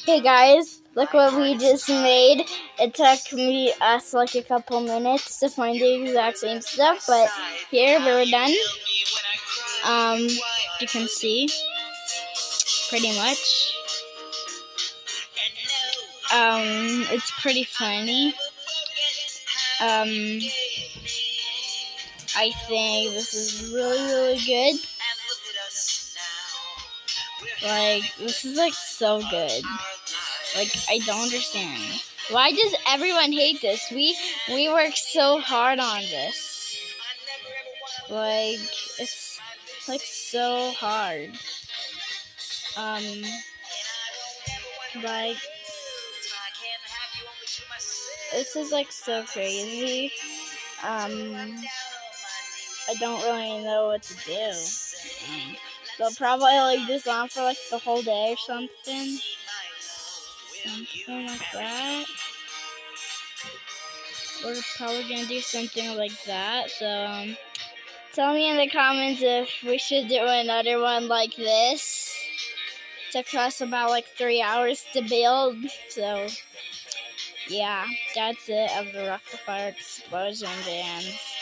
Hey guys, look what we just made. It took us like a couple minutes to find the exact same stuff, but here we're done. You can see pretty much. It's pretty funny. I think this is really good. Like, this is like so good. Like, I don't understand. Why does everyone hate this? We work so hard on this. Like, it's like so hard. Like, this is like so crazy. I don't really know what to do. They'll probably leave this on for like the whole day or something. Something like that. We're probably gonna do something like that. So tell me in the comments if we should do another one like this. It took us about like 3 hours to build. So yeah, that's it of the rock-afire explosion dance.